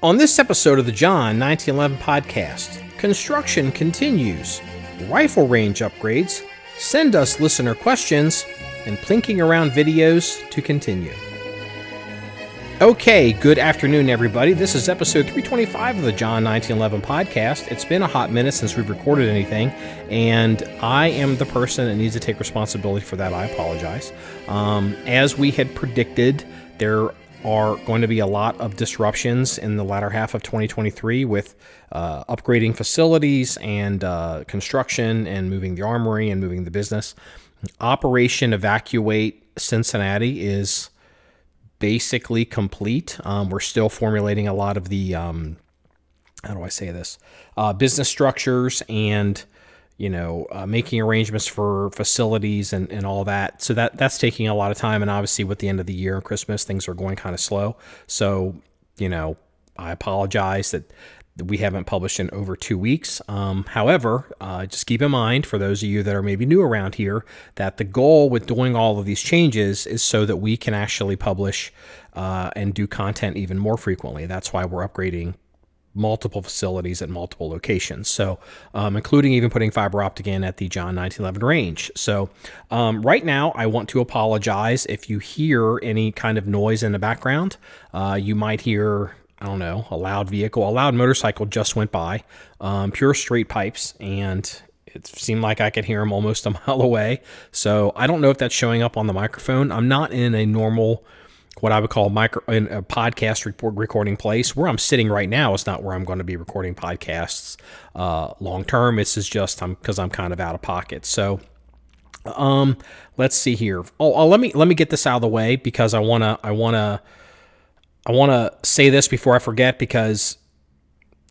On this episode of the John 1911 podcast, construction continues, rifle range upgrades, send us listener questions, and plinking around videos to continue. Okay, good afternoon, everybody. This is episode 325 of the John 1911 podcast. It's been a hot minute since we've recorded anything, and I am the person that needs to take responsibility for that. I apologize. As we had predicted, there are going to be a lot of disruptions in the latter half of 2023 with upgrading facilities and construction and moving the armory and moving the business. Operation Evacuate Cincinnati is basically complete. We're still formulating a lot of the, business structures and, making arrangements for facilities and all that. So that's taking a lot of time. And obviously with the end of the year and Christmas, things are going kind of slow. So, I apologize that we haven't published in over 2 weeks. However, just keep in mind, for those of you that are maybe new around here, that the goal with doing all of these changes is so that we can actually publish and do content even more frequently. That's why we're upgrading multiple facilities at multiple locations. So, including even putting fiber optic in at the John 1911 range. So, right now, I want to apologize if you hear any kind of noise in the background. You might hear, a loud vehicle. A loud motorcycle just went by, pure straight pipes, and it seemed like I could hear him almost a mile away. So I don't know if that's showing up on the microphone. I'm not in a normal, what I would call in a podcast recording place. Where I'm sitting right now is not where I'm going to be recording podcasts long term. This is just because I'm kind of out of pocket. So let's see here. Let me get this out of the way because I want to say this before I forget, because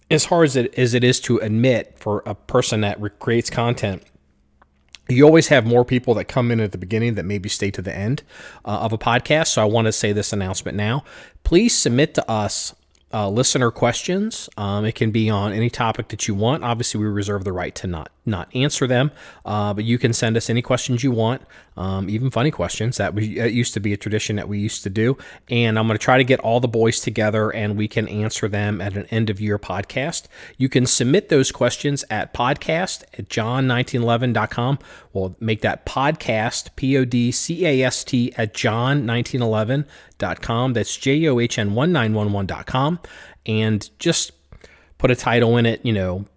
as hard as it is to admit for a person that creates content, you always have more people that come in at the beginning that maybe stay to the end of a podcast. So I want to say this announcement now. Please submit to us listener questions. It can be on any topic that you want. Obviously, we reserve the right to not answer them, but you can send us any questions you want, even funny questions. That used to be a tradition that we used to do. And I'm going to try to get all the boys together and we can answer them at an end-of-year podcast. You can submit those questions at podcast@john1911.com. We'll make that podcast, podcast, at john1911.com. That's JOHN1911.com. And just put a title in it,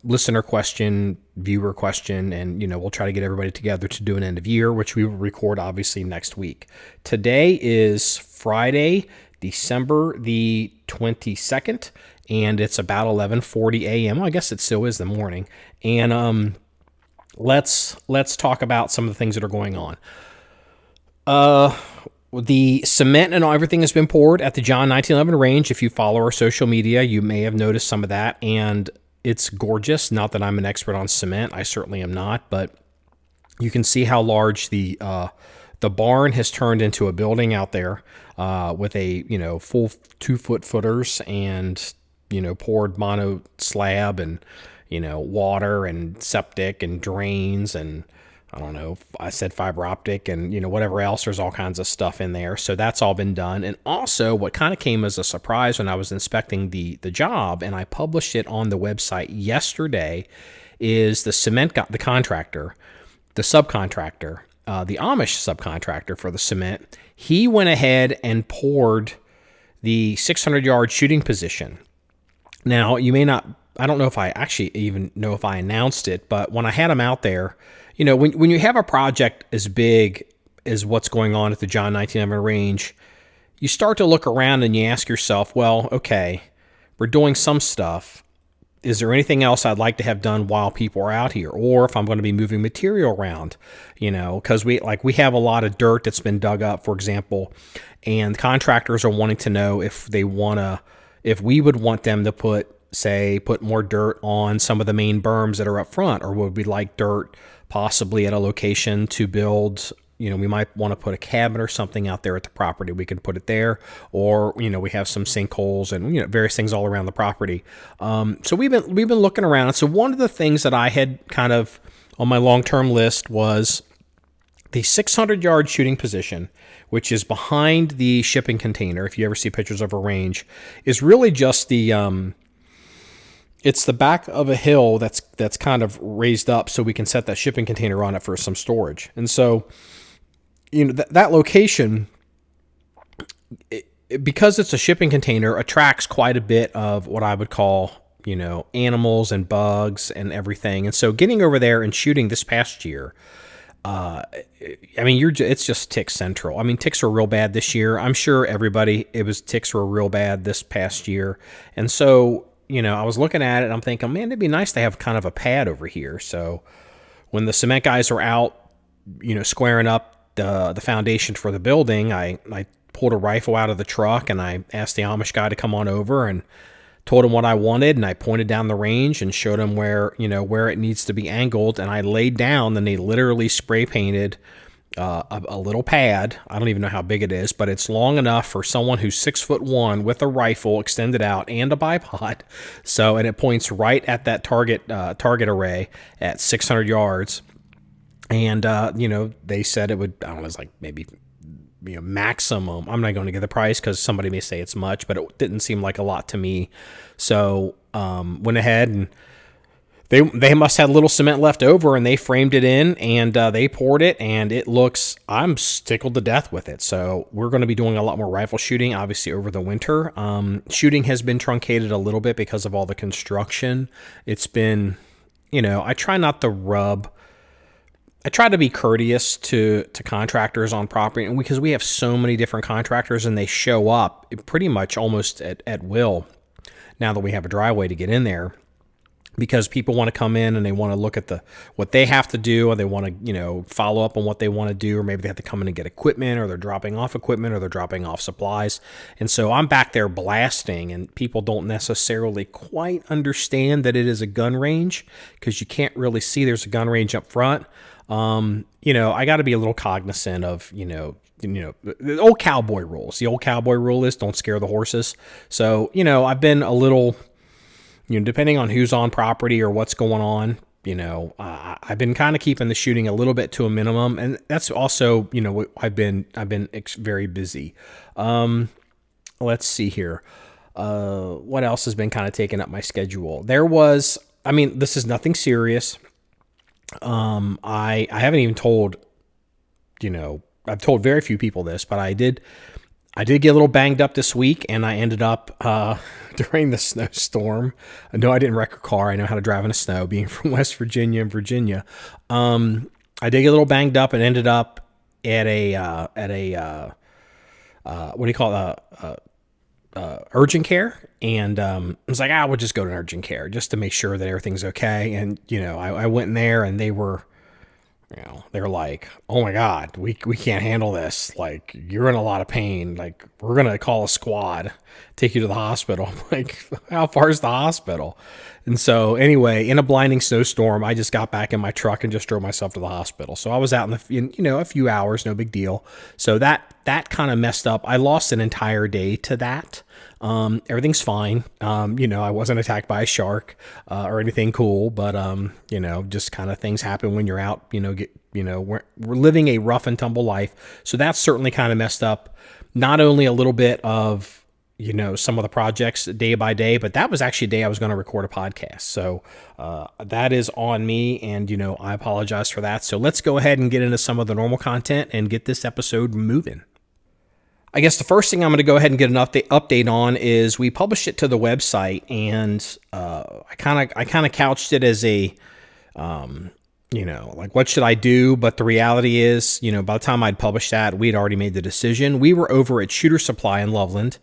listener question, viewer question, and, we'll try to get everybody together to do an end of year, which we will record obviously next week. Today is Friday, December the 22nd, and it's about 11:40 a.m. Well, I guess it still is the morning. And let's talk about some of the things that are going on. The cement and everything has been poured at the John 1911 range. If you follow our social media, you may have noticed some of that, and it's gorgeous. Not that I'm an expert on cement. I certainly am not, but you can see how large the barn has turned into a building out there with a, full 2-foot footers and, poured mono slab and, water and septic and drains and, I said fiber optic and, whatever else. There's all kinds of stuff in there. So that's all been done. And also what kind of came as a surprise when I was inspecting the job, and I published it on the website yesterday, is the the subcontractor, the Amish subcontractor for the cement. He went ahead and poured the 600-yard shooting position. Now, you may not, I don't know if I actually even know if I announced it, but when I had him out there, when you have a project as big as what's going on at the John 1911 range, you start to look around and you ask yourself, well, okay, we're doing some stuff. Is there anything else I'd like to have done while people are out here? Or if I'm going to be moving material around, because we have a lot of dirt that's been dug up, for example, and contractors are wanting to know if we would want them to put more dirt on some of the main berms that are up front, or would we like dirt possibly at a location to build, we might want to put a cabin or something out there at the property. We can put it there, or, we have some sinkholes and, various things all around the property. So we've been looking around. So one of the things that I had kind of on my long-term list was the 600-yard shooting position, which is behind the shipping container, if you ever see pictures of a range, is really just it's the back of a hill that's kind of raised up so we can set that shipping container on it for some storage. And so, that location, because it's a shipping container, attracts quite a bit of what I would call, animals and bugs and everything. And so getting over there and shooting this past year, it's just tick central. I mean, ticks were real bad this year. I'm sure ticks were real bad this past year. And so, I was looking at it and I'm thinking, man, it'd be nice to have kind of a pad over here. So when the cement guys were out, squaring up the foundation for the building, I pulled a rifle out of the truck and I asked the Amish guy to come on over and told him what I wanted, and I pointed down the range and showed him where it needs to be angled, and I laid down, and they literally spray painted a little pad. I don't even know how big it is, but it's long enough for someone who's 6'1" with a rifle extended out and a bipod. So, and it points right at that target array at 600 yards. And they said it would, I don't know, it's like maybe maximum. I'm not going to get the price because somebody may say it's much, but it didn't seem like a lot to me. So went ahead and they must have a little cement left over, and they framed it in, and they poured it, and it looks, I'm tickled to death with it. So we're going to be doing a lot more rifle shooting, obviously, over the winter. Shooting has been truncated a little bit because of all the construction. It's been, I try not to rub. I try to be courteous to contractors on property, and because we have so many different contractors and they show up pretty much almost at will now that we have a driveway to get in there, because people want to come in and they want to look at what they have to do, or they want to follow up on what they want to do, or maybe they have to come in and get equipment, or they're dropping off equipment, or they're dropping off supplies. And so I'm back there blasting, and people don't necessarily quite understand that it is a gun range because you can't really see there's a gun range up front. I got to be a little cognizant of, the old cowboy rules. The old cowboy rule is don't scare the horses. So, I've been a little, depending on who's on property or what's going on, I've been kind of keeping the shooting a little bit to a minimum. And that's also, I've been very busy. Let's see here. What else has been kind of taking up my schedule? This is nothing serious. I haven't even told, I've told very few people this, but I did get a little banged up this week, and I ended up, during the snowstorm. No, I didn't wreck a car. I know how to drive in the snow, being from West Virginia and Virginia. I did get a little banged up and ended up at a what do you call it? Urgent care. And I was like, we'll just go to urgent care just to make sure that everything's okay. And, I went in there, and they were, they're like, oh my God, we can't handle this. Like, you're in a lot of pain. Like, we're going to call a squad, take you to the hospital. Like, how far is the hospital? And so anyway, in a blinding snowstorm, I just got back in my truck and just drove myself to the hospital. So I was out in a few hours, no big deal. So that kind of messed up. I lost an entire day to that. Everything's fine. I wasn't attacked by a shark, or anything cool, but, just kind of things happen when you're out, we're living a rough and tumble life. So that's certainly kind of messed up, not only a little bit of, some of the projects day by day, but that was actually a day I was going to record a podcast. So, that is on me, and, I apologize for that. So let's go ahead and get into some of the normal content and get this episode moving. I guess the first thing I'm going to go ahead and get an update on is we published it to the website, and I kind of couched it as a, like, what should I do? But the reality is, by the time I'd published that, we'd already made the decision. We were over at Shooter Supply in Loveland,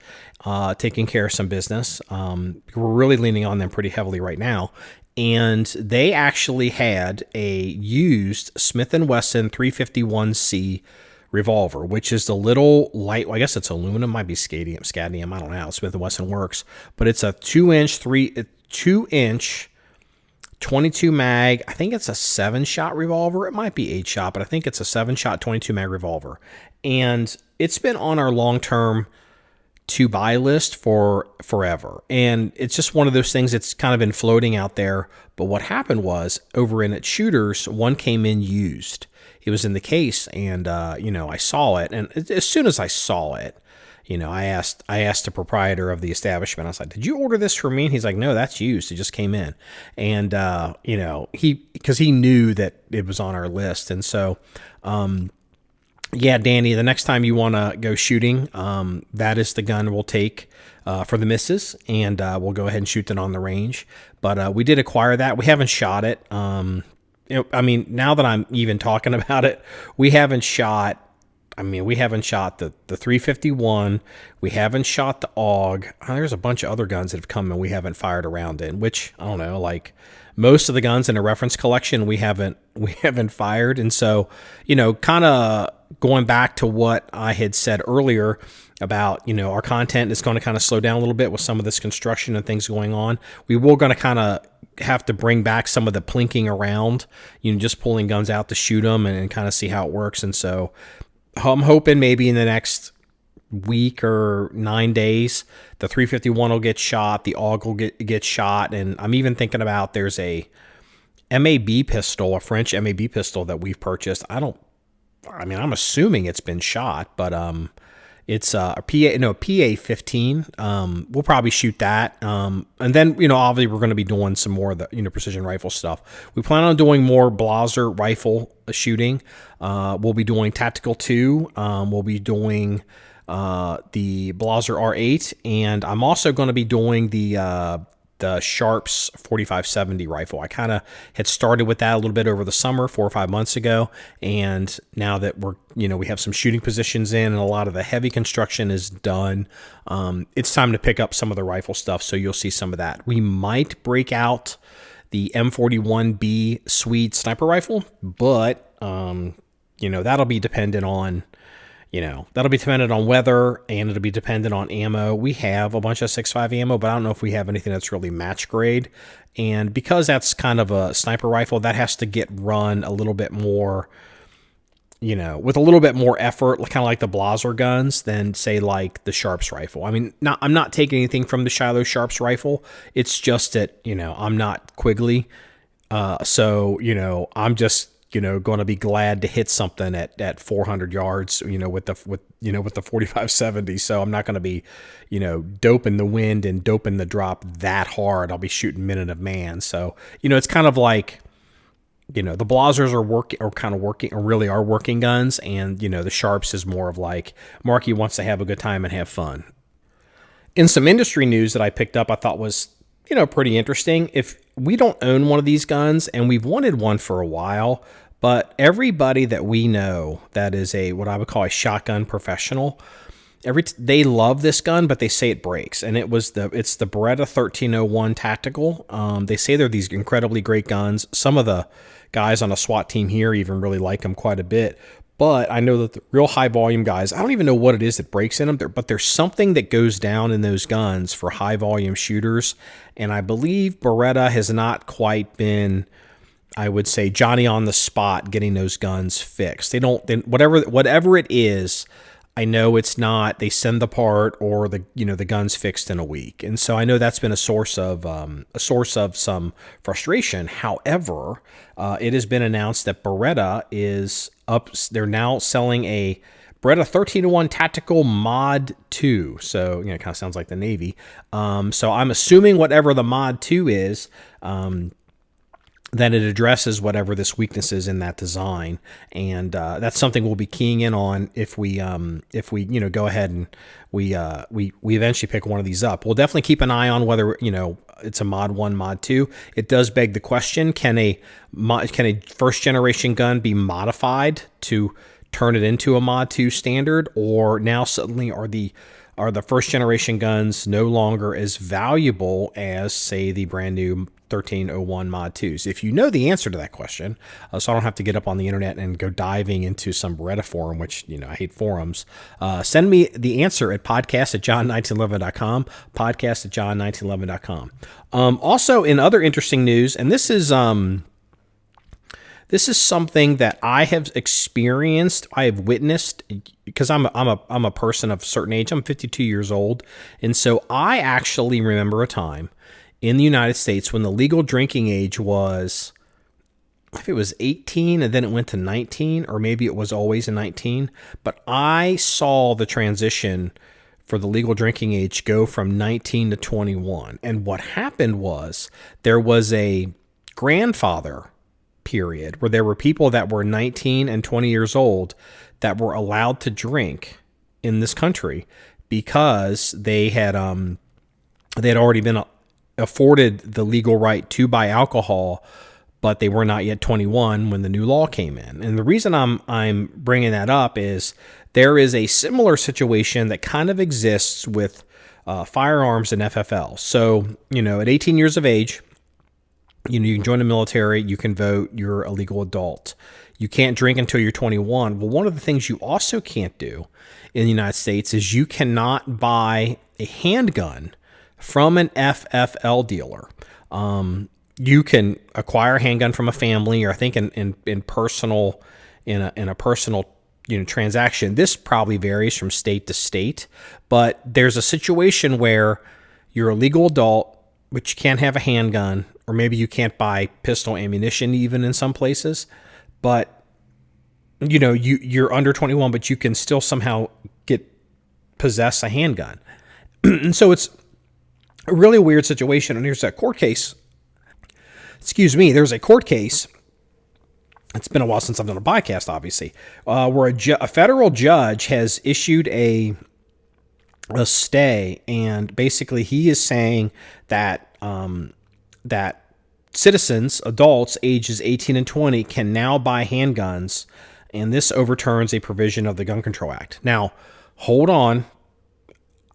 taking care of some business. We're really leaning on them pretty heavily right now. And they actually had a used Smith & Wesson 351C revolver, which is the little light, I guess it's aluminum, might be scadium, I don't know how Smith & Wesson works, but it's a 2-inch 22 mag. I think it's a 7-shot revolver. It might be 8-shot, but I think it's a 7-shot 22 mag revolver. And it's been on our long-term to buy list for forever. And it's just one of those things that's kind of been floating out there. But what happened was over in at Shooters, one came in used. It was in the case, and I saw it. And as soon as I saw it, I asked the proprietor of the establishment. I was like, "Did you order this for me?" And he's like, "No, that's used. It just came in." And because he knew that it was on our list, and so. Yeah, Danny, the next time you want to go shooting, that is the gun we'll take for the misses, and we'll go ahead and shoot that on the range. But we did acquire that. We haven't shot it. Now that I'm even talking about it, we haven't shot the 351. We haven't shot the AUG. There's a bunch of other guns that have come and we haven't fired around in, which, I don't know, like most of the guns in a reference collection we haven't fired. And so, kind of going back to what I had said earlier about, our content is going to kind of slow down a little bit with some of this construction and things going on. We will going to kind of have to bring back some of the plinking around, just pulling guns out to shoot them and kind of see how it works. And so I'm hoping maybe in the next week or 9 days, the 351 will get shot, the AUG will get shot, and I'm even thinking about there's a MAB pistol, a French MAB pistol that we've purchased. I'm assuming it's been shot, but it's a PA-15. We'll probably shoot that, and then obviously we're going to be doing some more of the precision rifle stuff. We plan on doing more Blaser rifle shooting. We'll be doing Tactical 2. We'll be doing the Blaser R8, and I'm also going to be doing the Sharps 4570 rifle. I kind of had started with that a little bit over the summer, 4 or 5 months ago, and now that we have some shooting positions in and a lot of the heavy construction is done, it's time to pick up some of the rifle stuff, so you'll see some of that. We might break out the M41B Swede sniper rifle, but that'll be dependent on weather, and it'll be dependent on ammo. We have a bunch of 6.5 ammo, but I don't know if we have anything that's really match grade. And because that's kind of a sniper rifle, that has to get run a little bit more, with a little bit more effort, kind of like the Blaser guns than, say, like the Sharps rifle. I'm not taking anything from the Shiloh Sharps rifle. It's just that, I'm not Quigley. So, I'm just, going to be glad to hit something at 400 yards, with the 4570. So I'm not going to be, doping the wind and doping the drop that hard. I'll be shooting minute of man. So, it's kind of like, the Blasers really are working guns. And, the Sharps is more of like Marky wants to have a good time and have fun. In some industry news that I picked up, I thought was, pretty interesting. If we don't own one of these guns, and we've wanted one for a while, but everybody that we know that is what I would call a shotgun professional, they love this gun, but they say it breaks. And it's the Beretta 1301 Tactical. They say they're these incredibly great guns. Some of the guys on a SWAT team here even really like them quite a bit. But I know that the real high volume guys, I don't even know what it is that breaks in them, but there's something that goes down in those guns for high volume shooters. And I believe Beretta has not quite been, I would say, Johnny on the spot getting those guns fixed. Whatever it is, I know it's not, they send the part or the gun's fixed in a week. And so I know that's been a source of some frustration. However, it has been announced that Beretta is up. They're now selling a Beretta 1301 Tactical Mod 2. So, it kind of sounds like the Navy. So I'm assuming whatever the Mod 2 is, then it addresses whatever this weakness is in that design, and that's something we'll be keying in on if we go ahead and we eventually pick one of these up. We'll definitely keep an eye on whether it's a Mod 1, Mod 2. It does beg the question: can a first generation gun be modified to turn it into a Mod 2 standard, or now suddenly are the first generation guns no longer as valuable as, say, the brand new 1301 Mod 2s? If you know the answer to that question, so I don't have to get up on the internet and go diving into some Beretta forum, which, I hate forums, send me the answer at podcast@john1911.com, podcast@john1911.com. Also, in other interesting news, and this is This is something that I have experienced, I have witnessed, because I'm a person of a certain age. I'm 52 years old, and so I actually remember a time in the United States when the legal drinking age was, if it was 18 and then it went to 19, or maybe it was always a 19, but I saw the transition for the legal drinking age go from 19 to 21. And what happened was there was a grandfather period where there were people that were 19 and 20 years old that were allowed to drink in this country because they had already been afforded the legal right to buy alcohol, but they were not yet 21 when the new law came in. And the reason I'm bringing that up is there is a similar situation that kind of exists with firearms and FFL. So, at 18 years of age, you can join the military, you can vote, you're a legal adult. You can't drink until you're 21. Well, one of the things you also can't do in the United States is you cannot buy a handgun from an FFL dealer. You can acquire a handgun from a family, or I think in a personal transaction. This probably varies from state to state, but there's a situation where you're a legal adult, but you can't have a handgun, or maybe you can't buy pistol ammunition even in some places, but you're under 21, but you can still somehow possess a handgun. And so it's a really weird situation. And here's a court case. There's a court case. It's been a while since I've done a podcast, obviously, where a federal judge has issued a stay, and basically he is saying that that citizens, adults ages 18 and 20, can now buy handguns, and this overturns a provision of the Gun Control Act. Now, hold on.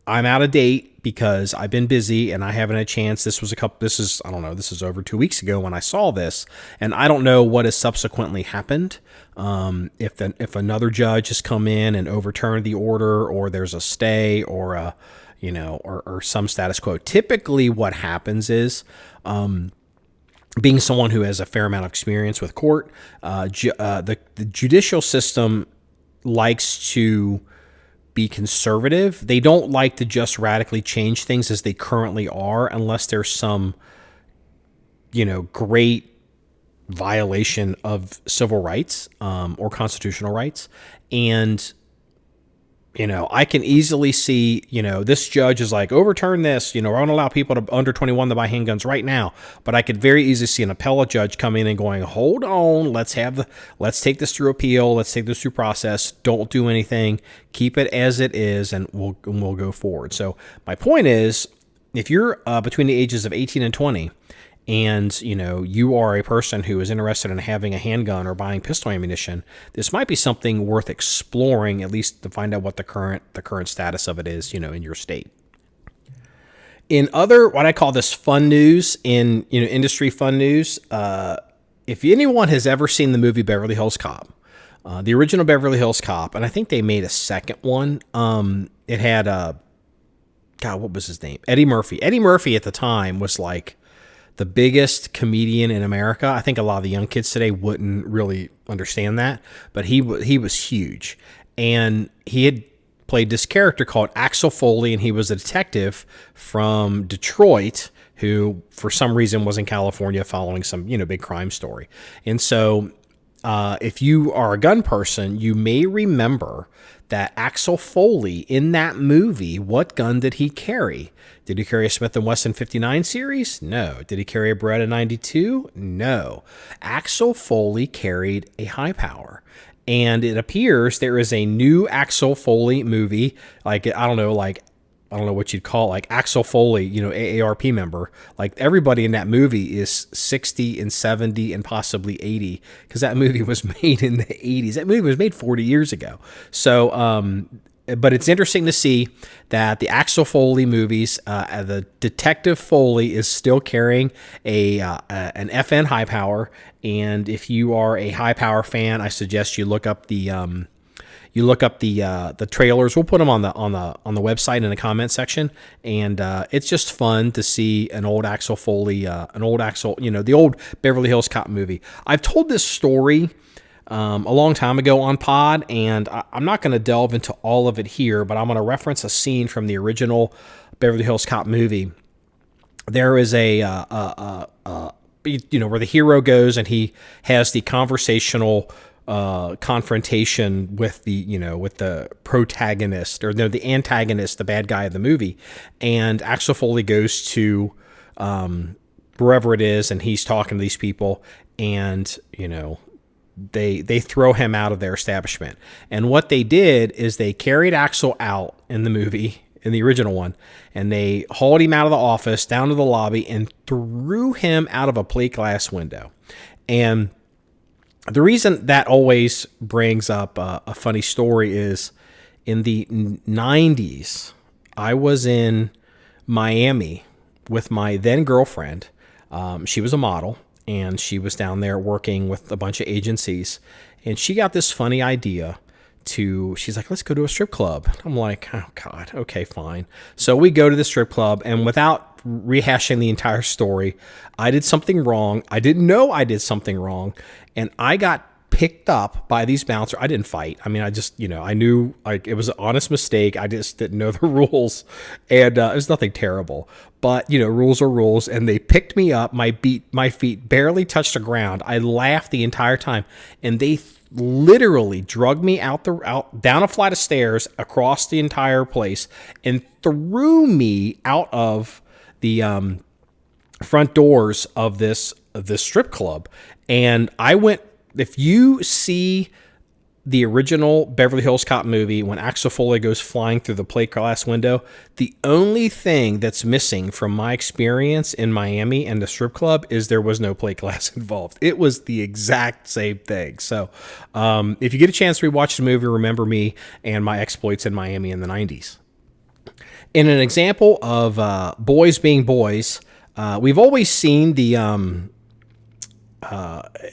I'm out of date because I've been busy and I haven't had a chance. This is over 2 weeks ago when I saw this, and I don't know what has subsequently happened. If another judge has come in and overturned the order, or there's a stay, or or some status quo. Typically what happens is, being someone who has a fair amount of experience with court, the judicial system likes to be conservative. They don't like to just radically change things as they currently are unless there's some, great violation of civil rights or constitutional rights. And, I can easily see, this judge is like, overturn this, I want to allow people under 21 to buy handguns right now. But I could very easily see an appellate judge come in and going, hold on, let's take this through appeal. Let's take this through process. Don't do anything. Keep it as it is, and we'll go forward. So my point is, if you're between the ages of 18 and 20, and you are a person who is interested in having a handgun or buying pistol ammunition, this might be something worth exploring, at least to find out what the current status of it is, in your state. In other, what I call this fun news, in industry fun news, if anyone has ever seen the movie Beverly Hills Cop, the original Beverly Hills Cop, and I think they made a second one. It had what was his name? Eddie Murphy. Eddie Murphy at the time was like the biggest comedian in America. I think a lot of the young kids today wouldn't really understand that, but he was huge. And he had played this character called Axel Foley, and he was a detective from Detroit who, for some reason, was in California following some, big crime story. And so if you are a gun person, you may remember that Axel Foley in that movie, what gun did he carry? Did he carry a Smith & Wesson 59 series? No. Did he carry a Beretta 92? No. Axel Foley carried a high power. And it appears there is a new Axel Foley movie, I don't know what you'd call it, like Axel Foley, AARP member. Like everybody in that movie is 60 and 70 and possibly 80, because that movie was made in the 80s. That movie was made 40 years ago. So, but it's interesting to see that the Axel Foley movies, the Detective Foley is still carrying an FN high power. And if you are a high power fan, I suggest you look up the you look up the trailers. We'll put them on the website in the comment section, and it's just fun to see an old Axel Foley, the old Beverly Hills Cop movie. I've told this story a long time ago on pod, and I'm not going to delve into all of it here, but I'm going to reference a scene from the original Beverly Hills Cop movie. There is where the hero goes and he has the conversational confrontation with the protagonist, or no, the antagonist, the bad guy of the movie. And Axel Foley goes to wherever it is, and he's talking to these people, and they throw him out of their establishment. And what they did is they carried Axel out in the movie, in the original one, and they hauled him out of the office down to the lobby and threw him out of a plate glass window. And the reason that always brings up a funny story is in the 90s, I was in Miami with my then girlfriend. She was a model, and she was down there working with a bunch of agencies, and she got this funny idea. She's like, let's go to a strip club. I'm like, oh God, okay, fine. So we go to the strip club, and without rehashing the entire story, I did something wrong. I didn't know I did something wrong, and I got picked up by these bouncers. I didn't fight. I mean, I just, I knew it was an honest mistake. I just didn't know the rules, and it was nothing terrible. But, rules are rules, and they picked me up. My feet barely touched the ground. I laughed the entire time, and they literally drugged me out down a flight of stairs across the entire place and threw me out of the front doors of this strip club. And I went, if you see the original Beverly Hills Cop movie, when Axel Foley goes flying through the plate glass window, the only thing that's missing from my experience in Miami and the strip club is there was no plate glass involved. It was the exact same thing. So if you get a chance to rewatch the movie, remember me and my exploits in Miami in the 90s. In an example of boys being boys, we've always seen the...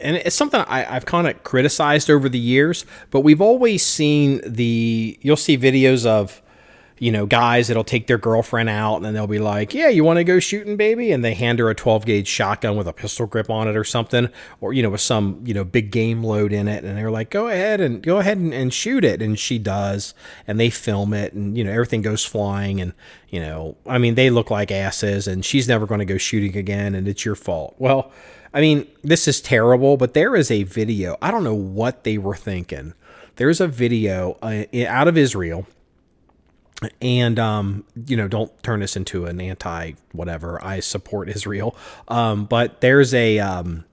and it's something I've kind of criticized over the years, but we've always seen you'll see videos of, guys that'll take their girlfriend out and then they'll be like, yeah, you want to go shooting, baby? And they hand her a 12 gauge shotgun with a pistol grip on it or something, or, with some, big game load in it. And they're like, go ahead and shoot it. And she does, and they film it, and, everything goes flying, and, they look like asses, and she's never going to go shooting again, and it's your fault. Well, this is terrible, but there is a video. I don't know what they were thinking. There's a video out of Israel, and, don't turn this into an anti-whatever. I support Israel. But there's it's an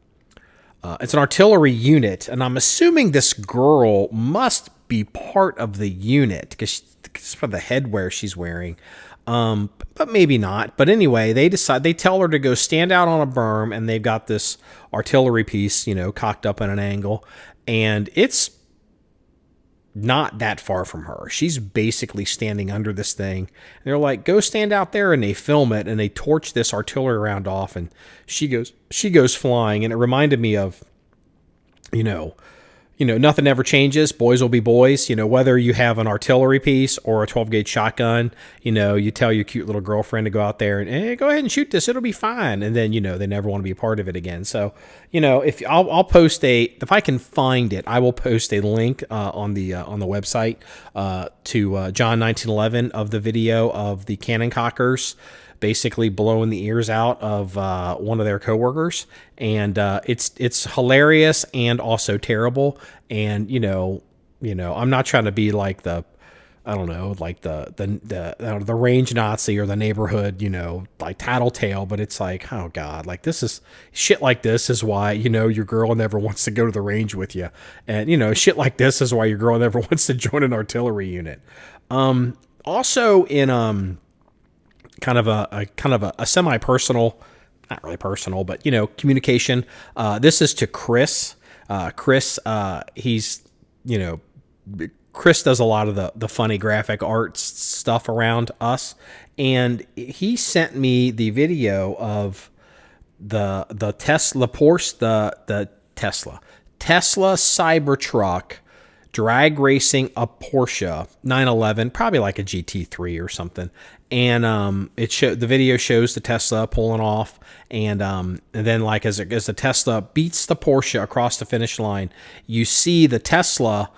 artillery unit, and I'm assuming this girl must be part of the unit because of the headwear she's wearing. But maybe not. But anyway, they tell her to go stand out on a berm, and they've got this artillery piece, cocked up at an angle, and it's not that far from her. She's basically standing under this thing. And they're like, go stand out there, and they film it, and they torch this artillery round off, and she goes flying. And it reminded me of, nothing ever changes. Boys will be boys. Whether you have an artillery piece or a 12 gauge shotgun, you tell your cute little girlfriend to go out there and, hey, go ahead and shoot this. It'll be fine. And then, they never want to be a part of it again. So, if I'll post if I can find it, I will post a link on the website to John 1911 of the video of the cannon cockers basically blowing the ears out of one of their coworkers, and it's hilarious and also terrible. And I'm not trying to be like the range Nazi or the neighborhood like tattletale, but it's like, oh God, like this is shit. Like this is why your girl never wants to go to the range with you, and shit like this is why your girl never wants to join an artillery unit. Also in kind of a semi-personal, not really personal, but communication. This is to Chris. Chris does a lot of the funny graphic arts stuff around us, and he sent me the video of the Tesla Cybertruck drag racing a Porsche 911, probably like a GT3 or something. And the video shows the Tesla pulling off, and then like as the Tesla beats the Porsche across the finish line, you see the Tesla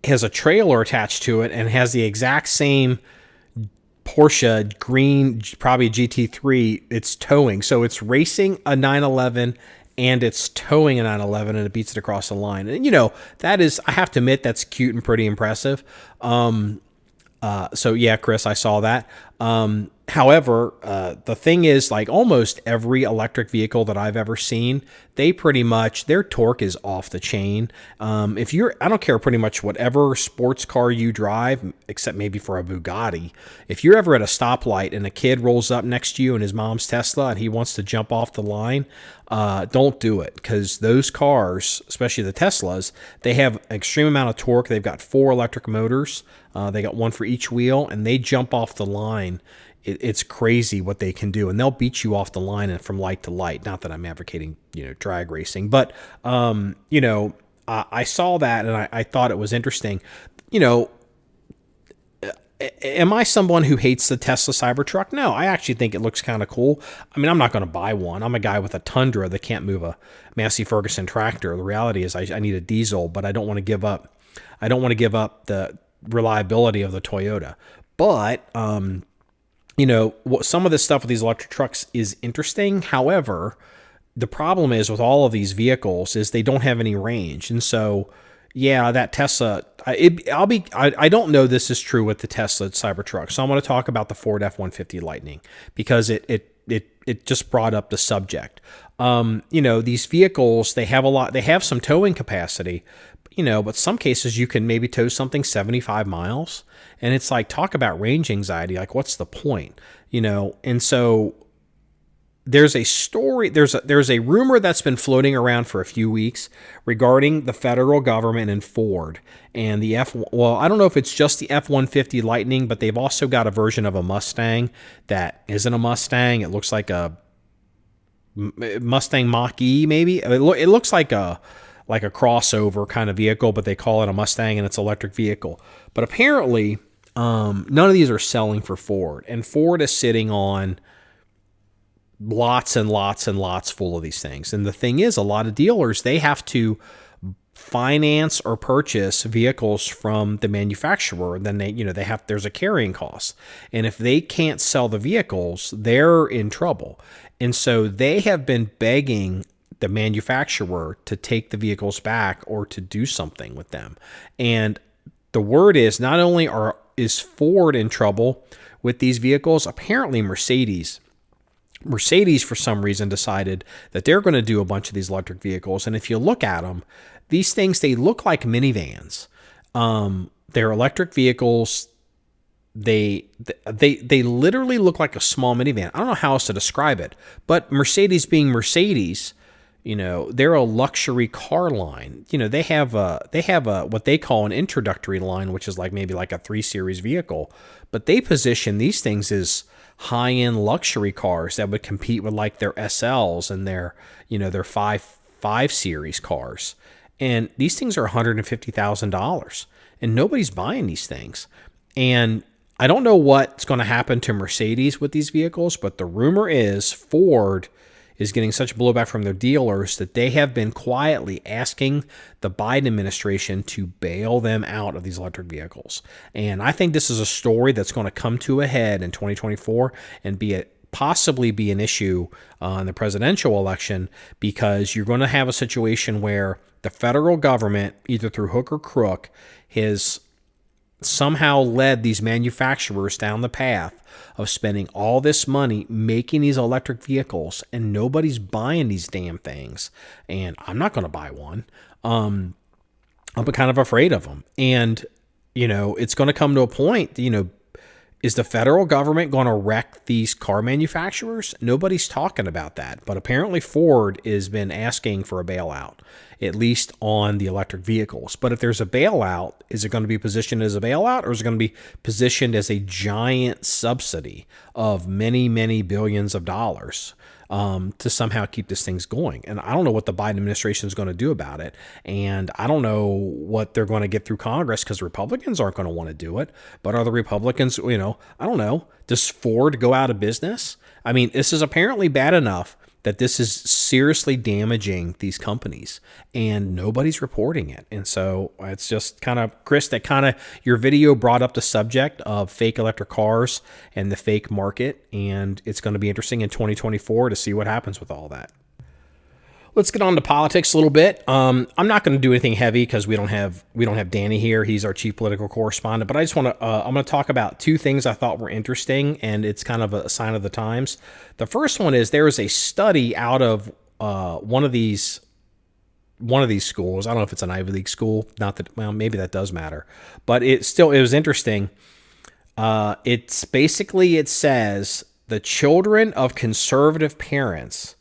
has a trailer attached to it and has the exact same Porsche green, probably a GT3. It's towing, so it's racing a 911 and it's towing a 911, and it beats it across the line. And that is, I have to admit, that's cute and pretty impressive. So yeah, Chris, I saw that. However, the thing is, like almost every electric vehicle that I've ever seen, they pretty much, their torque is off the chain. I don't care pretty much whatever sports car you drive, except maybe for a Bugatti. If you're ever at a stoplight and a kid rolls up next to you in his mom's Tesla and he wants to jump off the line, don't do it, because those cars, especially the Teslas, they have an extreme amount of torque. They've got 4 electric motors. They got one for each wheel, and they jump off the line. It's crazy what they can do, and they'll beat you off the line and from light to light. Not that I'm advocating, drag racing, but I saw that and I thought it was interesting. Am I someone who hates the Tesla Cybertruck? No, I actually think it looks kind of cool. I mean, I'm not going to buy one. I'm a guy with a Tundra that can't move a Massey Ferguson tractor. The reality is I need a diesel, but I don't want to give up. I don't want to give up the reliability of the Toyota. But some of this stuff with these electric trucks is interesting. However, the problem is with all of these vehicles is they don't have any range, and so yeah, that Tesla. I don't know this is true with the Tesla Cybertruck, so I'm going to talk about the Ford F-150 Lightning because it just brought up the subject. These vehicles, they have some towing capacity, but some cases you can maybe tow something 75 miles, and it's like, talk about range anxiety. Like, what's the point? And so there's a story, there's a rumor that's been floating around for a few weeks regarding the federal government and Ford and the I don't know if it's just the F-150 Lightning, but they've also got a version of a Mustang that isn't a Mustang. It looks like a Mustang Mach-E, maybe. It looks like a crossover kind of vehicle, but they call it a Mustang, and it's an electric vehicle. But apparently, none of these are selling for Ford, and Ford is sitting on lots and lots and lots full of these things. And the thing is, a lot of dealers, they have to finance or purchase vehicles from the manufacturer. Then there's a carrying cost. And if they can't sell the vehicles, they're in trouble. And so they have been begging the manufacturer to take the vehicles back or to do something with them. And the word is, not only is Ford in trouble with these vehicles, apparently Mercedes, for some reason, decided that they're going to do a bunch of these electric vehicles. And if you look at them, these things, they look like minivans. They're electric vehicles. They literally look like a small minivan. I don't know how else to describe it, but Mercedes being Mercedes, they're a luxury car line. They have a what they call an introductory line, which is maybe like a 3 Series vehicle, but they position these things as high-end luxury cars that would compete with their SLs and their 5 Series cars. And these things are $150,000, and nobody's buying these things. And I don't know what's going to happen to Mercedes with these vehicles, but the rumor is Ford is getting such blowback from their dealers that they have been quietly asking the Biden administration to bail them out of these electric vehicles. And I think this is a story that's going to come to a head in 2024 and possibly be an issue in the presidential election, because you're going to have a situation where the federal government, either through hook or crook, has somehow led these manufacturers down the path of spending all this money making these electric vehicles, and nobody's buying these damn things. And I'm not going to buy one. I'm kind of afraid of them. And, it's going to come to a point, is the federal government going to wreck these car manufacturers? Nobody's talking about that. But apparently Ford has been asking for a bailout, at least on the electric vehicles. But if there's a bailout, is it going to be positioned as a bailout, or is it going to be positioned as a giant subsidy of many, many billions of dollars? to somehow keep this things going. And I don't know what the Biden administration is going to do about it. And I don't know what they're going to get through Congress, because Republicans aren't going to want to do it. But are the Republicans, I don't know, does Ford go out of business? I mean, this is apparently bad enough that this is seriously damaging these companies, and nobody's reporting it. And so it's just kind of, Chris, that kind of, your video brought up the subject of fake electric cars and the fake market, and it's going to be interesting in 2024 to see what happens with all that. Let's get on to politics a little bit. I'm not going to do anything heavy because we don't have Danny here. He's our chief political correspondent. But I just want to I'm going to talk about two things I thought were interesting, and it's kind of a sign of the times. The first one is there is a study out of one of these schools. I don't know if it's an Ivy League school. Not that, well, maybe that does matter, but it was interesting. It's basically, it says the children of conservative parents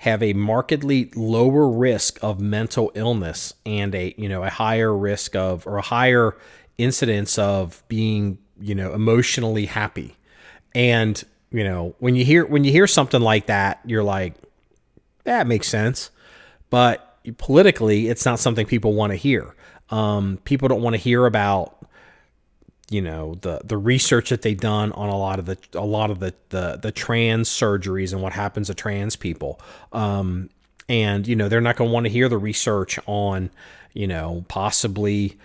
have a markedly lower risk of mental illness and a higher risk of, or a higher incidence of being, emotionally happy. And, when you hear something like that, you're like, that makes sense. But politically, it's not something people want to hear. People don't want to hear about, the research that they've done on a lot of the trans surgeries and what happens to trans people. And, they're not going to want to hear the research on, possibly,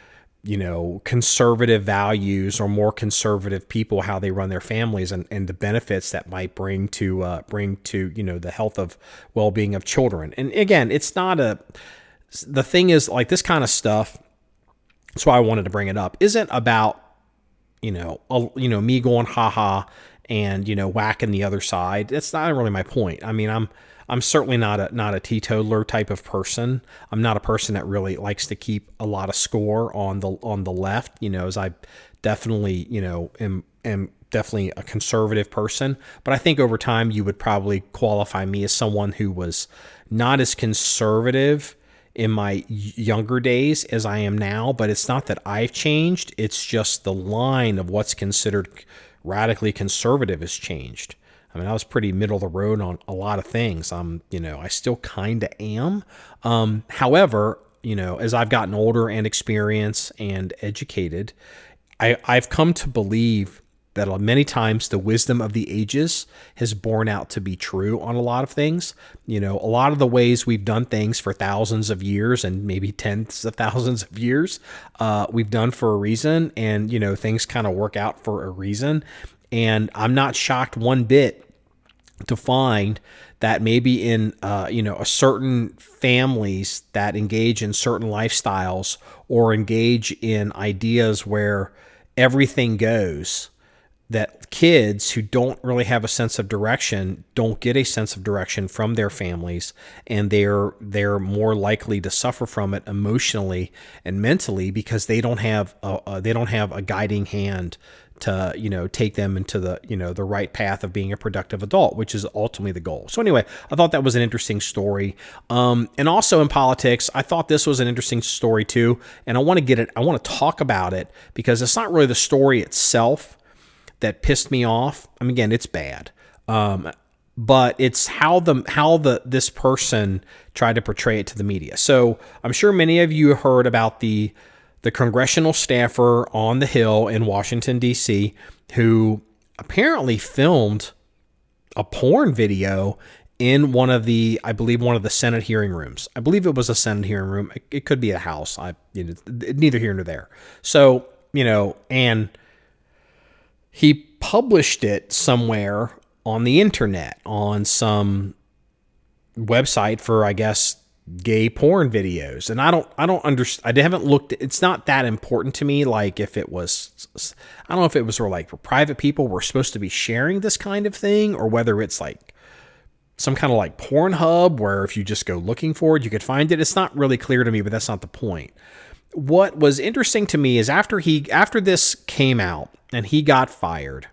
conservative values or more conservative people, how they run their families, and the benefits that might bring to, the health of well-being of children. And again, the thing is, like, this kind of stuff, that's why I wanted to bring it up, isn't about, me going haha and, whacking the other side. That's not really my point. I mean, I'm certainly not a teetotaler type of person. I'm not a person that really likes to keep a lot of score on the left, as I definitely, am definitely a conservative person. But I think over time you would probably qualify me as someone who was not as conservative in my younger days as I am now. But it's not that I've changed. It's just the line of what's considered radically conservative has changed. I mean, I was pretty middle of the road on a lot of things. I still kind of am. However, as I've gotten older and experienced and educated, I've come to believe that many times the wisdom of the ages has borne out to be true on a lot of things. A lot of the ways we've done things for thousands of years and maybe tens of thousands of years, we've done for a reason, and, things kind of work out for a reason. And I'm not shocked one bit to find that maybe in, a certain families that engage in certain lifestyles or engage in ideas where everything goes, that kids who don't really have a sense of direction don't get a sense of direction from their families, and they're more likely to suffer from it emotionally and mentally because they don't have a guiding hand to take them into the right path of being a productive adult, which is ultimately the goal. So anyway, I thought that was an interesting story. And also in politics, I thought this was an interesting story too, and I want to talk about it because it's not really the story itself that pissed me off. I mean, again, it's bad. But it's how this person tried to portray it to the media. So I'm sure many of you heard about the congressional staffer on the Hill in Washington, D.C., who apparently filmed a porn video in one of the Senate hearing rooms. I believe it was a Senate hearing room. It could be a House. Neither here nor there. So, and he published it somewhere on the internet, on some website for, I guess, gay porn videos. And I don't understand. I haven't looked. It's not that important to me. Like if it was, I don't know if it was like for private people were supposed to be sharing this kind of thing, or whether it's like some kind of like Pornhub where if you just go looking for it, you could find it. It's not really clear to me, but that's not the point. What was interesting to me is after this came out and he got fired,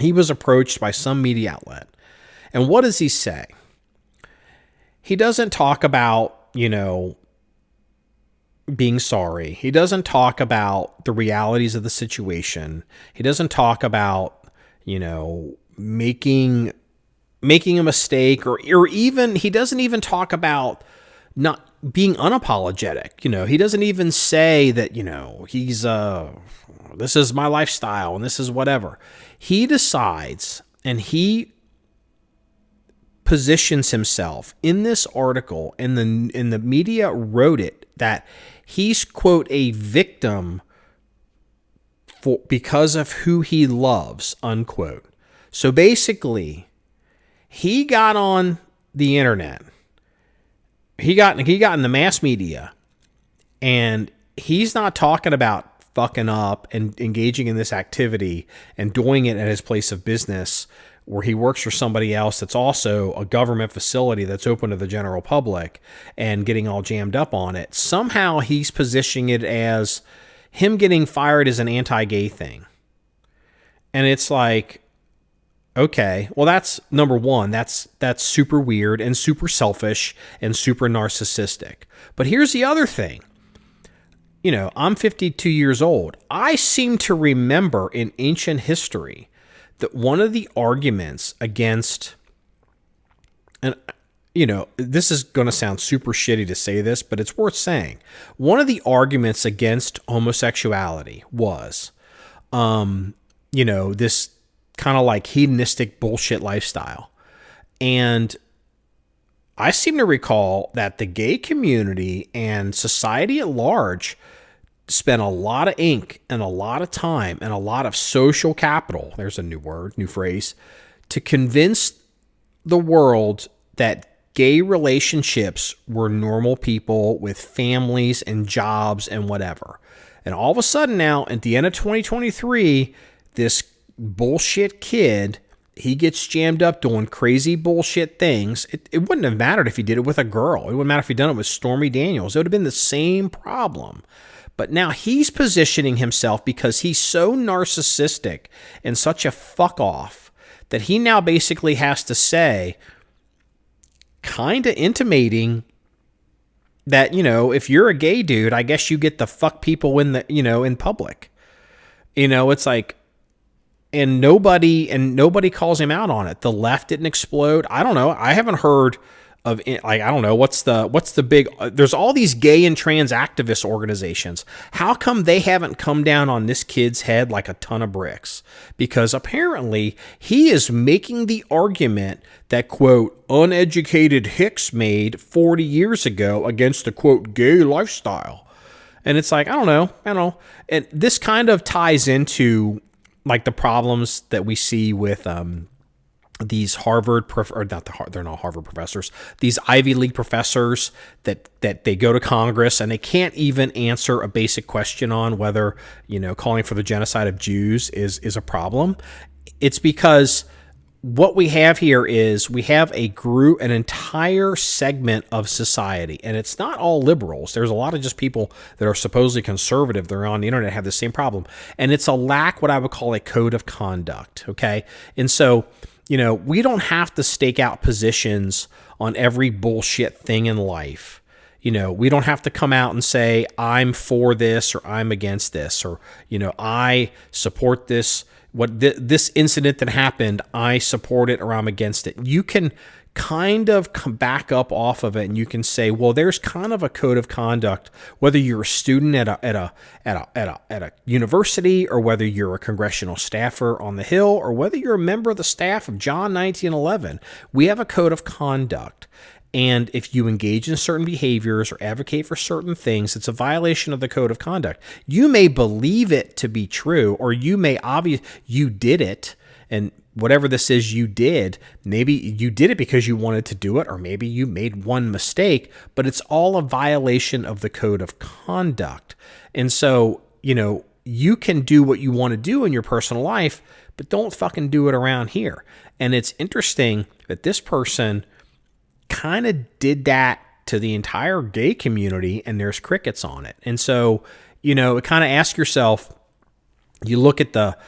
he was approached by some media outlet. And what does he say? He doesn't talk about, being sorry. He doesn't talk about the realities of the situation. He doesn't talk about, making making a mistake, or even he doesn't even talk about not being unapologetic. He doesn't even say that, he's this is my lifestyle and this is whatever. He decides and he positions himself in this article, and the media wrote it, that he's, quote, a victim because of who he loves, unquote. So basically, he got on the internet. He got in the mass media, and he's not talking about fucking up and engaging in this activity and doing it at his place of business where he works for somebody else that's also a government facility that's open to the general public, and getting all jammed up on it. Somehow he's positioning it as him getting fired is an anti-gay thing. And it's like, okay, well, that's number one. That's super weird and super selfish and super narcissistic. But here's the other thing. I'm 52 years old. I seem to remember in ancient history that one of the arguments against, and this is going to sound super shitty to say this, but it's worth saying. One of the arguments against homosexuality was, this kind of like hedonistic bullshit lifestyle. And I seem to recall that the gay community and society at large spent a lot of ink and a lot of time and a lot of social capital, there's a new word, new phrase, to convince the world that gay relationships were normal people with families and jobs and whatever. And all of a sudden now, at the end of 2023, this bullshit kid, he gets jammed up doing crazy bullshit things. It wouldn't have mattered if he did it with a girl. It wouldn't matter if he'd done it with Stormy Daniels. It would have been the same problem. But now he's positioning himself because he's so narcissistic and such a fuck off that he now basically has to say, kind of intimating that, if you're a gay dude, I guess you get to fuck people in in public. It's like, and nobody calls him out on it. The left didn't explode. I don't know. I haven't heard of, like, I don't know what's the big, there's all these gay and trans activist organizations. How come they haven't come down on this kid's head like a ton of bricks? Because apparently he is making the argument that, quote, uneducated hicks made 40 years ago against the, quote, gay lifestyle. And it's like, I don't know. And this kind of ties into like the problems that we see with these they're not Harvard professors, these Ivy League professors that they go to Congress and they can't even answer a basic question on whether, calling for the genocide of Jews is a problem. It's because what we have here is we have an entire segment of society, and it's not all liberals. There's a lot of just people that are supposedly conservative. They're on the internet, have the same problem. And it's a lack, what I would call a code of conduct. Okay. And so, we don't have to stake out positions on every bullshit thing in life. We don't have to come out and say, I'm for this or I'm against this, or, I support this. This incident that happened, I support it or I'm against it. You can kind of come back up off of it, and you can say, well, there's kind of a code of conduct, whether you're a student at a university, or whether you're a congressional staffer on the Hill, or whether you're a member of the staff of John 1911. We have a code of conduct. And if you engage in certain behaviors or advocate for certain things, it's a violation of the code of conduct. You may believe it to be true, or you may you did it, and whatever this is you did, maybe you did it because you wanted to do it, or maybe you made one mistake, but it's all a violation of the code of conduct. And so, you can do what you want to do in your personal life, but don't fucking do it around here. And it's interesting that this person kind of did that to the entire gay community, and there's crickets on it. And so, kind of ask yourself, you look at the,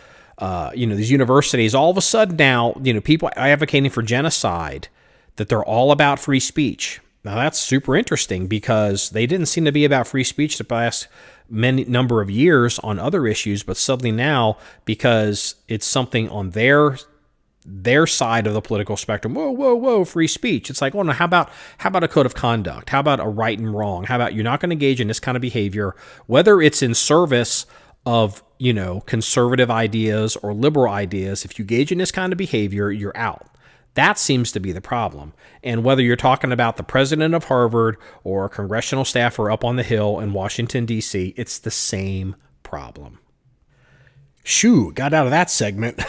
these universities, all of a sudden now, people advocating for genocide, that they're all about free speech. Now that's super interesting, because they didn't seem to be about free speech the past number of years on other issues, but suddenly now, because it's something on their their side of the political spectrum. Whoa, whoa, whoa, free speech. It's like, well, no, how about a code of conduct? How about a right and wrong? How about you're not going to engage in this kind of behavior, whether it's in service of, conservative ideas or liberal ideas. If you engage in this kind of behavior, you're out. That seems to be the problem. And whether you're talking about the president of Harvard or a congressional staffer up on the Hill in Washington, D.C., it's the same problem. Shoo, got out of that segment.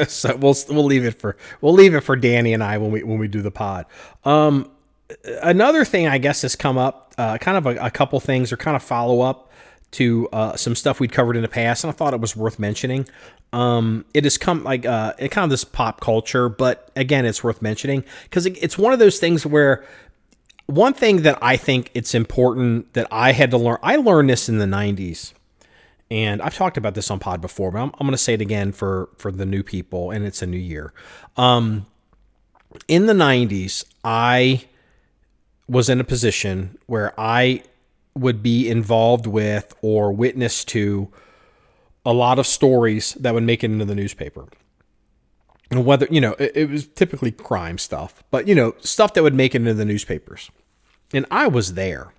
So we'll leave it for Danny and I when we do the pod. Another thing I guess has come up, kind of a couple things, or kind of follow up to some stuff we'd covered in the past, and I thought it was worth mentioning. It has come it kind of this pop culture, but again, it's worth mentioning because it's one of those things where one thing that I think it's important that I had to learn. I learned this in the 90s. And I've talked about this on pod before, but I'm going to say it again for the new people, and it's a new year. In the 90s, I was in a position where I would be involved with or witness to a lot of stories that would make it into the newspaper. And whether, it was typically crime stuff, but, stuff that would make it into the newspapers. And I was there.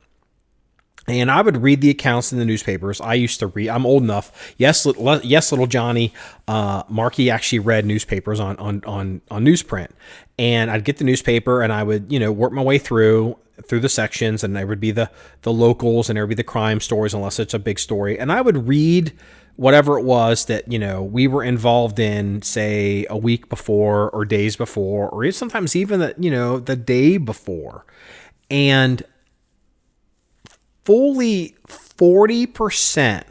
And I would read the accounts in the newspapers. I used to read. I'm old enough. Yes, little Johnny. Marky actually read newspapers on newsprint, and I'd get the newspaper and I would work my way through the sections, and there would be the locals, and there would be the crime stories unless it's a big story, and I would read whatever it was that we were involved in, say a week before or days before, or sometimes even the day before, and fully 40%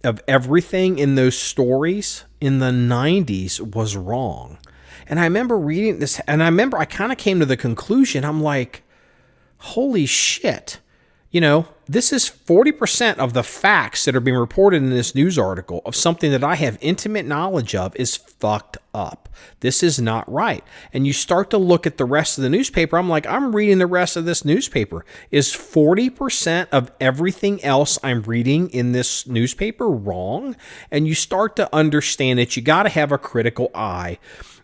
of everything in those stories in the 90s was wrong. And I remember reading this, and I kind of came to the conclusion, I'm like, holy shit. This is 40% of the facts that are being reported in this news article of something that I have intimate knowledge of is fucked up. This is not right. And you start to look at the rest of the newspaper. I'm like, I'm reading the rest of this newspaper. Is 40% of everything else I'm reading in this newspaper wrong? And you start to understand that you got to have a critical eye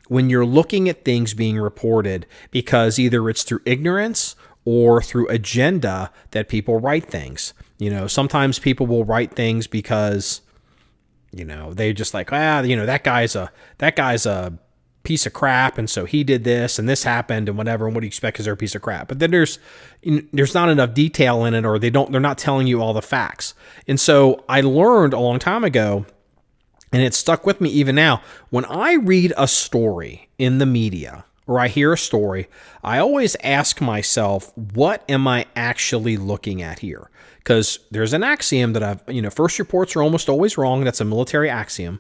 when you're looking at things being reported, because either it's through ignorance or through agenda that people write things. Sometimes people will write things because, they just like, that guy's a piece of crap, and so he did this and this happened and whatever, and what do you expect because they're a piece of crap? But then there's not enough detail in it, or they're not telling you all the facts. And so I learned a long time ago, and it stuck with me even now, when I read a story in the media, or I hear a story, I always ask myself, what am I actually looking at here? Because there's an axiom that first reports are almost always wrong. That's a military axiom.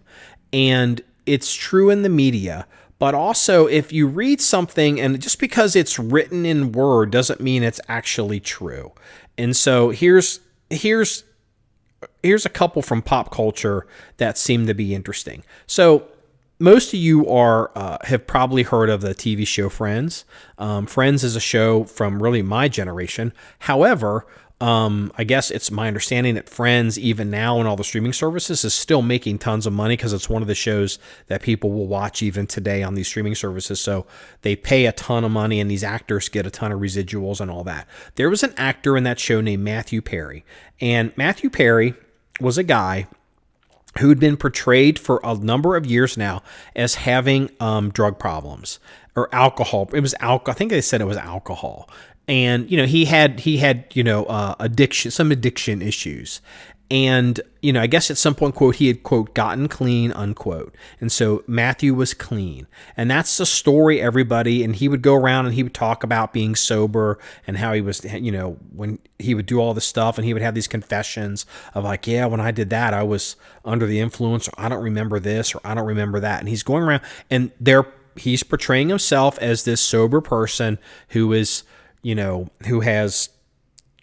And it's true in the media. But also, if you read something, and just because it's written in Word doesn't mean it's actually true. And so here's a couple from pop culture that seem to be interesting. So most of you have probably heard of the TV show Friends. Friends is a show from really my generation. However, I guess it's my understanding that Friends, even now in all the streaming services, is still making tons of money because it's one of the shows that people will watch even today on these streaming services. So they pay a ton of money, and these actors get a ton of residuals and all that. There was an actor in that show named Matthew Perry, and Matthew Perry was a guy who'd been portrayed for a number of years now as having drug problems or alcohol. It was alcohol. I think they said it was alcohol. And, he had some addiction issues. And, I guess at some point, quote, he had, quote, gotten clean, unquote. And so Matthew was clean. And that's the story, everybody. And he would go around and he would talk about being sober and how he was, when he would do all this stuff, and he would have these confessions of like, yeah, when I did that, I was under the influence, or I don't remember this, or I don't remember that. And he's going around, and he's portraying himself as this sober person who is, who has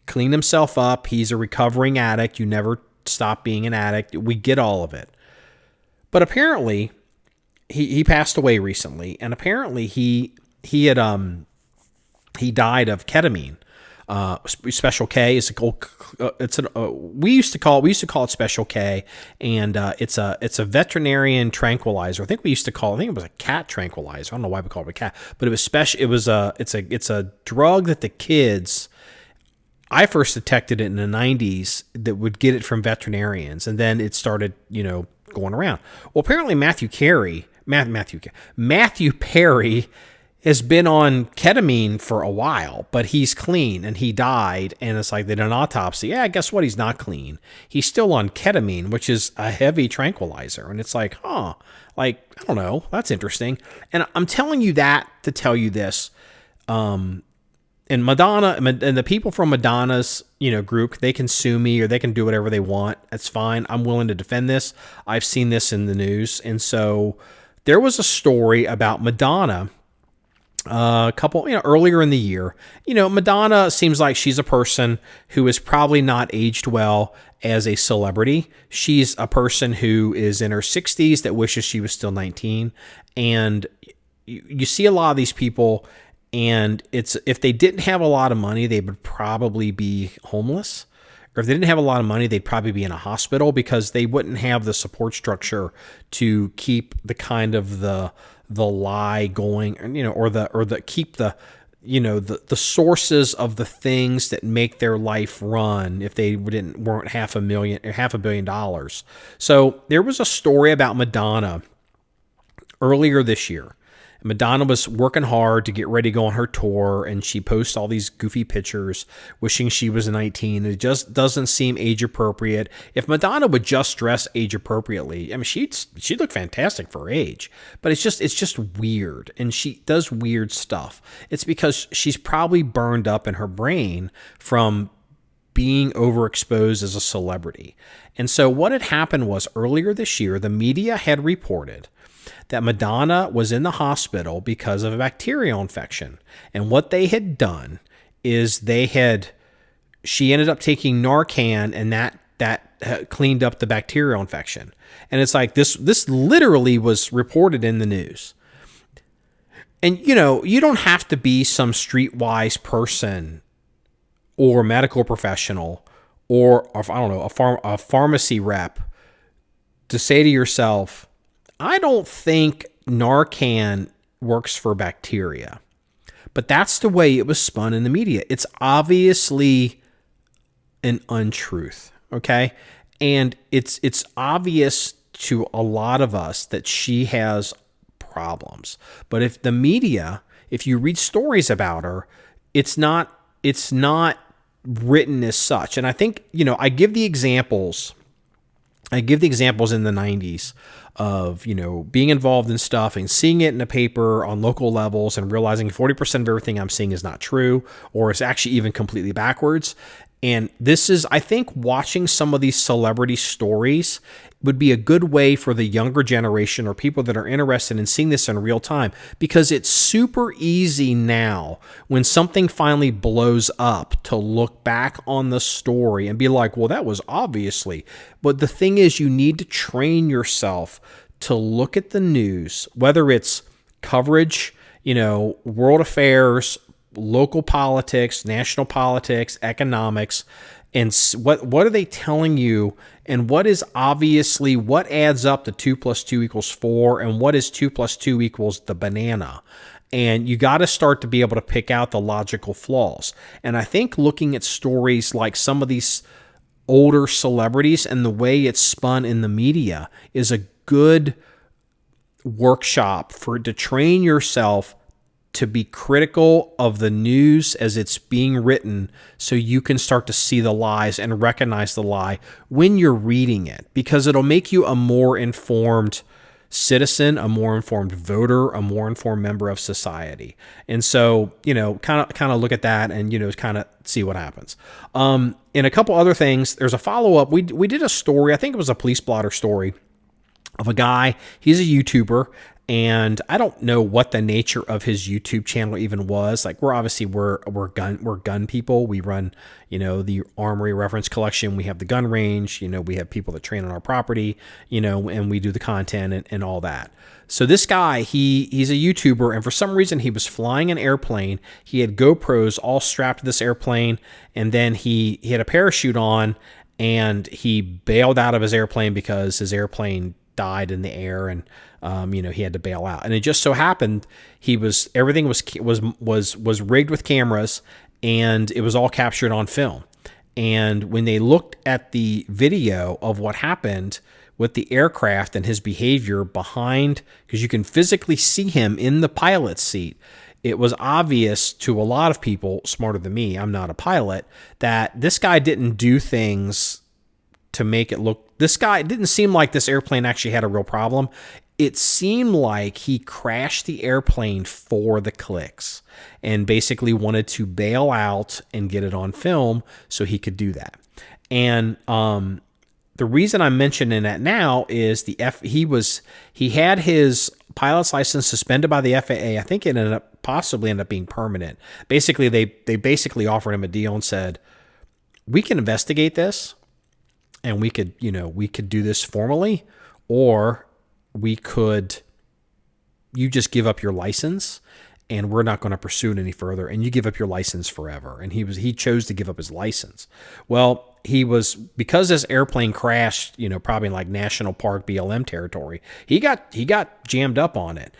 cleaned himself up. He's a recovering addict. You never stop being an addict. We get all of it. But apparently he passed away recently, and apparently he died of ketamine. Special K is we used to call it Special K, and it's a veterinarian tranquilizer. I think it was a cat tranquilizer. I don't know why we called it a cat, but it was special. It's a drug that the kids. I first detected it in the 90s that would get it from veterinarians, and then it started, going around. Well, apparently Matthew Perry has been on ketamine for a while, but he's clean and he died, and it's like they did an autopsy. Yeah, guess what? He's not clean. He's still on ketamine, which is a heavy tranquilizer. And it's like, I don't know. That's interesting. And I'm telling you that to tell you this. And Madonna and the people from Madonna's, group, they can sue me or they can do whatever they want. That's fine. I'm willing to defend this. I've seen this in the news. And so there was a story about Madonna a couple, earlier in the year. Madonna seems like she's a person who is probably not aged well as a celebrity. She's a person who is in her 60s that wishes she was still 19. And you see a lot of these people, and if they didn't have a lot of money, they would probably be homeless. Or if they didn't have a lot of money, they'd probably be in a hospital because they wouldn't have the support structure to keep the kind of the lie going, or keep the sources of the things that make their life run if they weren't $500 million. So there was a story about Madonna earlier this year. Madonna was working hard to get ready to go on her tour, and she posts all these goofy pictures wishing she was 19. It just doesn't seem age appropriate. If Madonna would just dress age appropriately, I mean, she'd look fantastic for her age, but it's just weird, and she does weird stuff. It's because she's probably burned up in her brain from being overexposed as a celebrity. And so what had happened was earlier this year, the media had reported that Madonna was in the hospital because of a bacterial infection. And what they had done is she ended up taking Narcan, and that cleaned up the bacterial infection. And it's like this literally was reported in the news. And you don't have to be some streetwise person or medical professional or I don't know, a pharmacy rep to say to yourself, I don't think Narcan works for bacteria. But that's the way it was spun in the media. It's obviously an untruth, okay? And it's obvious to a lot of us that she has problems. But if you read stories about her, it's not written as such. And I think, I give the examples in the 90s of, being involved in stuff and seeing it in the paper on local levels and realizing 40% of everything I'm seeing is not true, or it's actually even completely backwards. And this is, I think, watching some of these celebrity stories would be a good way for the younger generation or people that are interested in seeing this in real time, because it's super easy now when something finally blows up to look back on the story and be like, well, that was obviously. But the thing is, you need to train yourself to look at the news, whether it's coverage, world affairs, local politics, national politics, economics, and what are they telling you, and what adds up to 2 + 2 = 4, and what is 2 + 2 = the banana. And you got to start to be able to pick out the logical flaws. And I think looking at stories like some of these older celebrities and the way it's spun in the media is a good workshop to train yourself to be critical of the news as it's being written, so you can start to see the lies and recognize the lie when you're reading it, because it'll make you a more informed citizen, a more informed voter, a more informed member of society. And so, kind of look at that and, kind of see what happens. And a couple other things, there's a follow-up. We did a story, I think it was a police blotter story, of a guy. He's a YouTuber, And I don't know what the nature of his YouTube channel even was. Like we're gun people. We run, the Armory Reference Collection. We have the gun range. We have people that train on our property, and we do the content and all that. So this guy, he's a YouTuber, and for some reason he was flying an airplane. He had GoPros all strapped to this airplane, and then he had a parachute on, and he bailed out of his airplane because his airplane died in the air, and he had to bail out. And it just so happened everything was rigged with cameras, and it was all captured on film. And when they looked at the video of what happened with the aircraft and his behavior behind, because you can physically see him in the pilot's seat, it was obvious to a lot of people smarter than me, I'm not a pilot, that this guy didn't do things to make it look... It didn't seem like this airplane actually had a real problem. It seemed like he crashed the airplane for the clicks and basically wanted to bail out and get it on film so he could do that. And the reason I'm mentioning that now is he had his pilot's license suspended by the FAA. I think it ended up being permanent. Basically, they basically offered him a deal and said, we can investigate this, and we could do this formally, or you just give up your license and we're not going to pursue it any further, and you give up your license forever. And he chose to give up his license. Well, because this airplane crashed, probably in like National Park BLM territory, he got jammed up on it.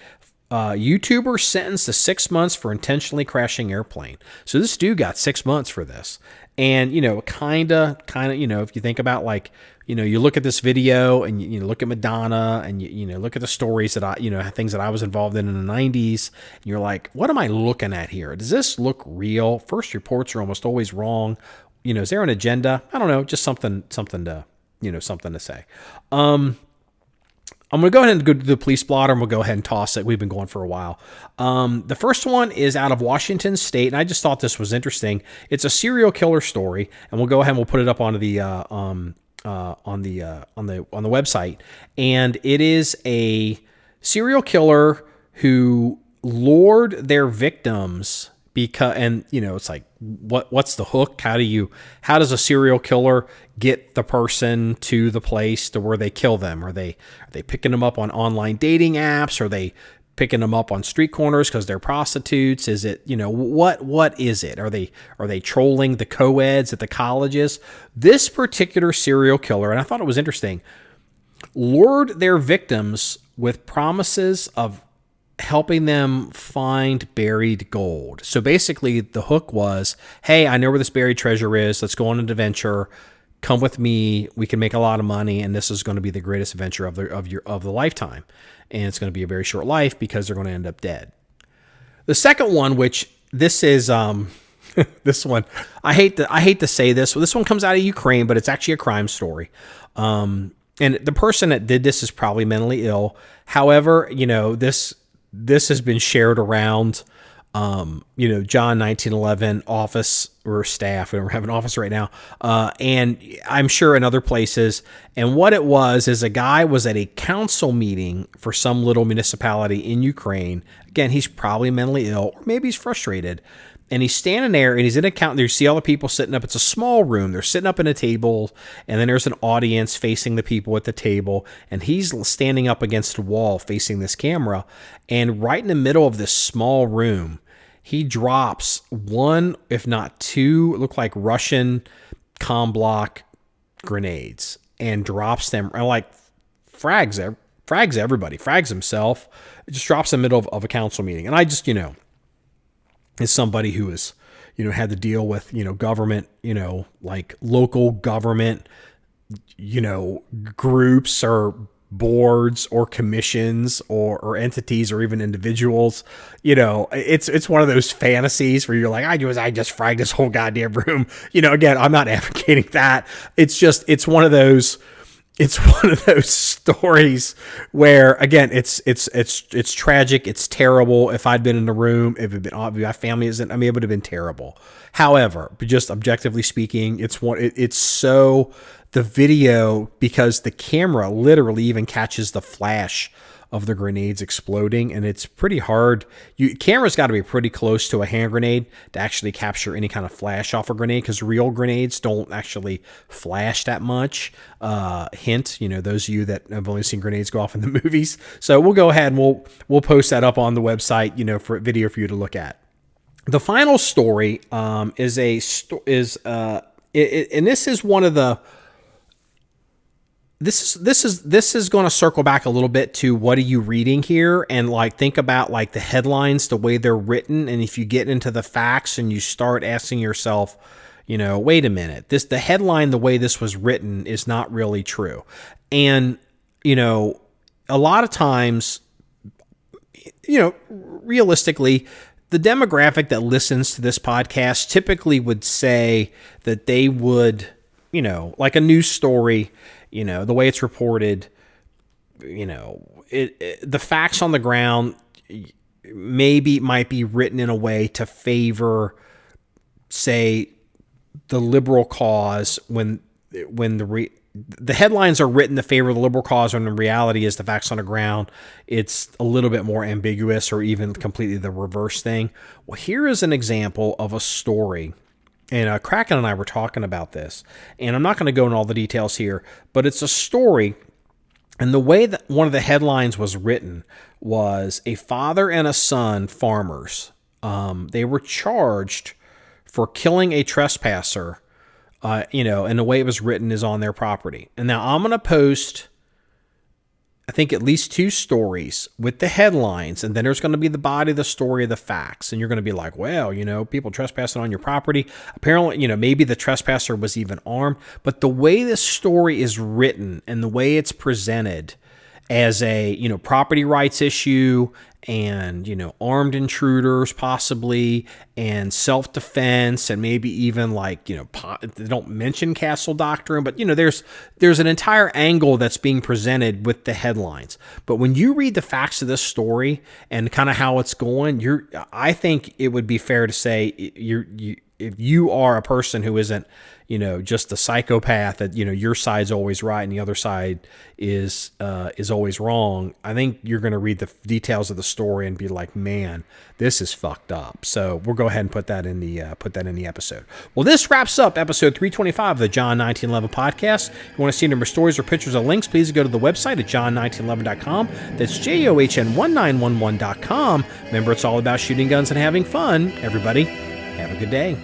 YouTuber sentenced to 6 months for intentionally crashing airplane. So this dude got 6 months for this. And, kind of, if you think about you look at this video and you look at Madonna and you look at the stories that things that I was involved in the 90s, and you're like, what am I looking at here? Does this look real? First reports are almost always wrong. Is there an agenda? I don't know, just something to say. I'm going to go ahead and go to the police blotter, and we'll go ahead and toss it. We've been going for a while. The first one is out of Washington State, and I just thought this was interesting. It's a serial killer story, and we'll go ahead and we'll put it up onto the on the website. And it is a serial killer who lured their victims it's like, what's the hook? How does a serial killer get the person to the place to where they kill them? Are they picking them up on online dating apps? Are they picking them up on street corners because they're prostitutes? Is it, what is it? Are they trolling the co-eds at the colleges? This particular serial killer, and I thought it was interesting, lured their victims with promises of helping them find buried gold. So basically the hook was, hey, I know where this buried treasure is. Let's go on an adventure. Come with me. We can make a lot of money, and this is going to be the greatest adventure of the lifetime. And it's going to be a very short life because they're going to end up dead. The second one, which this is this one, I hate to say this. This one comes out of Ukraine, but it's actually a crime story. And the person that did this is probably mentally ill. However, this has been shared around, John 1911 office or staff. We don't have an office right now. And I'm sure in other places. And what it was is a guy was at a council meeting for some little municipality in Ukraine. Again, he's probably mentally ill, or maybe he's frustrated. And he's standing there, and he's in a count. You see all the people sitting up. It's a small room. They're sitting up in a table, and then there's an audience facing the people at the table. And he's standing up against a wall facing this camera. And right in the middle of this small room, he drops one, if not two, look like Russian comm block grenades, and drops them, like frags everybody, frags himself. It just drops in the middle of a council meeting. And I just, as somebody who has, had to deal with, government, like local government, groups or boards or commissions or entities or even individuals, it's one of those fantasies where you're like, I just fragged this whole goddamn room. Again, I'm not advocating that. It's one of those stories where, again, it's tragic. It's terrible. If I'd been in the room, if it had been my family isn't, it would have been terrible. However, just objectively speaking, the video, because the camera literally even catches the flash of the grenades exploding, and it's pretty hard. Camera's got to be pretty close to a hand grenade to actually capture any kind of flash off a grenade, because real grenades don't actually flash that much. Hint, those of you that have only seen grenades go off in the movies. So we'll go ahead and we'll post that up on the website, for a video for you to look at. The final story and this is one of the. This is going to circle back a little bit to what are you reading here, and think about the headlines, the way they're written, and if you get into the facts and you start asking yourself, wait a minute, the headline, the way this was written is not really true. And a lot of times, realistically, the demographic that listens to this podcast typically would say that they would, like a news story, the way it's reported, the facts on the ground might be written in a way to favor, say, the liberal cause when the headlines are written to favor the liberal cause, when the reality is the facts on the ground, it's a little bit more ambiguous, or even completely the reverse thing. Well, here is an example of a story. And Kraken and I were talking about this, and I'm not going to go into all the details here, but it's a story, and the way that one of the headlines was written was a father and a son, farmers. They were charged for killing a trespasser, and the way it was written is on their property. And now I'm going to post, I think, at least 2 stories with the headlines, and then there's going to be the body of the story of the facts. And you're going to be like, well, people trespassing on your property. Apparently, maybe the trespasser was even armed. But the way this story is written and the way it's presented as a, property rights issue, and, armed intruders possibly, and self-defense, and maybe even they don't mention castle doctrine, but, there's an entire angle that's being presented with the headlines. But when you read the facts of this story and kind of how it's going, I think it would be fair to say if you are a person who isn't, just a psychopath, that, your side's always right and the other side is always wrong, I think you're going to read the details of the story and be like, man, this is fucked up. So we'll go ahead and put that in the episode. Well, this wraps up episode 325 of the John 1911 podcast. If you want to see number stories or pictures or links, please go to the website at john1911.com. That's JOHN1911.com. Remember, it's all about shooting guns and having fun. Everybody, have a good day.